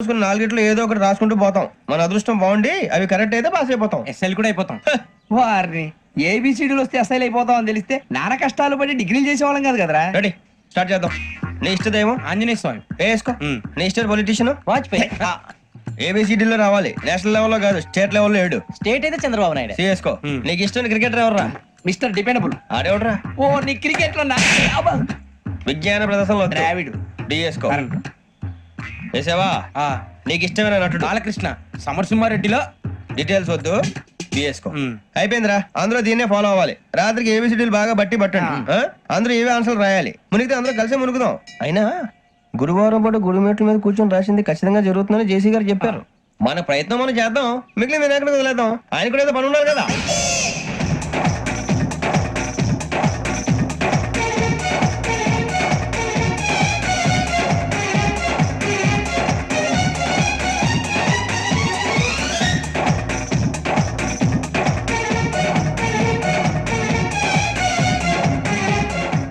నాలుగిట్లో ఏదో ఒకటి రాసుకుంటూ పోతాం. మన అదృష్టం బాగుండి అవి కరెక్ట్ అయితే పాస్ అయిపోతాం. ఎస్ఎల్ కూడా అయిపోతాం. వారిని ఏబిసిడీలు వస్తే ఎస్ఐలు అయిపోతాం అని తెలిస్తే నాన్న కష్టాలు పడి డిగ్రీలు చేసేవాళ్ళం కాదు కదరా. రెడీ, స్టార్ట్ చేద్దాం. నీ ఇష్టదేమో ఆంజనేయ స్వామి. వేసుకో. నీ ఇష్ట పొలిటీషియన్ వాజ్పేయి. ఏబిసిడీలో రావాలి, నేషనల్ లెవెల్లో కాదు, స్టేట్ లెవెల్లో 7. స్టేట్ అయితే చంద్రబాబు నాయుడు. సిఎస్కో. నీకు ఇష్టం క్రికెటర్ ఎవర్రా? Mister dependable. ఆడేవడరా? ఓ నీ క్రికెట్ లో విజ్ఞాన ప్రదర్శనలో ద్రావిడు. డిఎస్కో. వేసావా? నీకు ఇష్టమైన నటుడు బాలకృష్ణ. సమర్సింహారెడ్డిలో డీటెయిల్స్ వద్దు, బిఎస్కో. అయిపోయిందిరా, అందరూ దీన్నే ఫాలో అవ్వాలి. రాత్రికి ఏబిసిడీలు బాగా బట్టి పట్టండి. అందరూ ఏవే ఆన్సర్లు రాయాలి. మునిగితే అందరూ కలిసి మునుగుదాం. అయినా గురువారం పాటు గురుమేట్ల మీద కూర్చొని రాసింది ఖచ్చితంగా జరుగుతుందని జేసీ గారు చెప్పారు. మన ప్రయత్నం మనం చేద్దాం, మిగిలిన వినాయకుడికి వదిలేద్దాం. ఆయన కూడా ఏదో పని ఉండాలి కదా.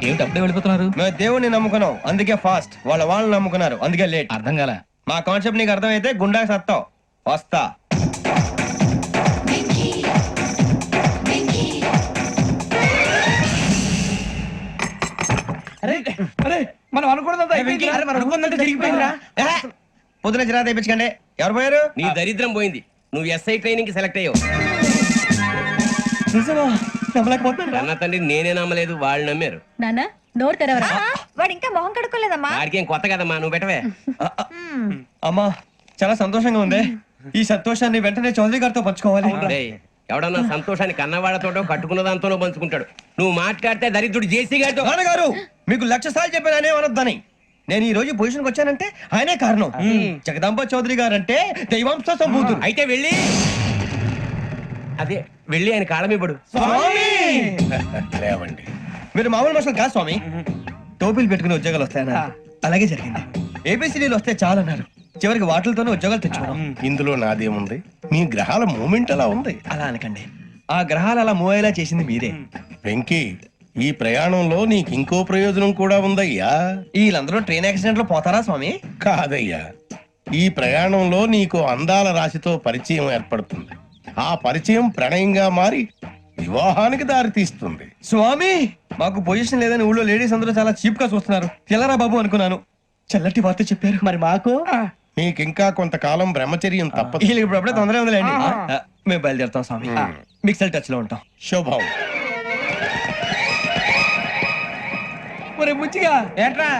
ఏమిటి అప్పుడే వెళ్ళిపోతున్నారు? మేము దేవుడిని నమ్ముకున్నాం, అందుకే ఫాస్ట్. వాళ్ళని నమ్ముకున్నారు, అందుకే లేట్. అర్థం కాల. మా కాన్సెప్ట్ నీకు అర్థమైతే గుండా సత్తావు. వస్తా. మనం అనుకున్నదంతా జరిగిపోయిందిరా. పొద్దున చిరా తెప్పించకండి. ఎవరు పోయారు? నీ దరిద్రం పోయింది. నువ్వు ఎస్ఐ ట్రైనింగ్ కి సెలెక్ట్ అయ్యావు. అన్న తండ్రి నేనే నమ్మలేదు, వాళ్ళు నమ్మారు. నాన్న నోరు తెరవరా. వాడు ఇంకా మొహం కడుక్కోలేదమ్మా. వాడికి ఏం కొత్త కదమ్మా, నువ్వు పెట్టవే. అమ్మా చాలా సంతోషంగా ఉంది. ఈ సంతోషాన్ని వెంటనే చౌదరి గారితో పంచుకోవాలి. డేయ్, ఎవడన్నా సంతోషాన్ని కన్నవాళ్లతోటో కట్టుకున్న దాంతోనో పంచుకుంటాడు. నువ్వు మాట్లాడితే దరిద్రుడు జేసీ గారితో. నాన్నగారు మీకు 1,00,000 సార్లు చెప్పాను అనొద్దని. నేను ఈ రోజు పొజిషన్కి వచ్చానంటే ఆయనే కారణం. జగదాంబ చౌదరి గారు అంటే దైవాంశ సంభూతుడు. అయితే వెళ్ళి అదే వెళ్ళి ఆయన కాళ్ళమివ్వడు. లేవండి, మీరు మామూలు మనుషులు కాదు స్వామి. టోపీలు పెట్టుకుని ఉద్యోగాలు వస్తాయన్నారు, అలాగే జరిగింది. ఏబిసిడీలు వస్తే చాలన్నారు, చివరికి వాటిలతోనే ఉద్యోగాలు తెచ్చుకున్నాం. ఇందులో నాదేముంది? మీ గ్రహాల మూమెంట్ అలా ఉంది. అలా అనకండి, ఆ గ్రహాలు అలా మూవ్ అయ్యేలా చేసింది మీరే. వెంకీ, ఈ ప్రయాణంలో నీకు ఇంకో ప్రయోజనం కూడా ఉందయ్యా. వీళ్ళందరూ ట్రైన్ యాక్సిడెంట్ లో పోతారా స్వామి? కాదయ్యా, ఈ ప్రయాణంలో నీకు అందాల రాశితో పరిచయం ఏర్పడుతుంది. ఆ పరిచయం ప్రణయంగా మారి వివాహానికి దారితీస్తుంది. స్వామి మాకు పొజిషన్ లేదని ఊళ్ళో లేడీస్ అందరూ చాలా చీప్ గా చూస్తున్నారు. తెల్లరా బాబు అనుకున్నాను, చల్లటి వార్త చెప్పారు. మరి మాకు మీకింకా కొంతకాలం బ్రహ్మచర్యం తప్పదు. వీళ్ళకి ఇప్పుడు అప్పుడే తొందరగా ఉందిలేండి. మేము బయలుదేరుతాం స్వామి, మిక్సెల్ టచ్ లో ఉంటాం. శుభం. ఒరే బుచ్చిగా ఏంట్రా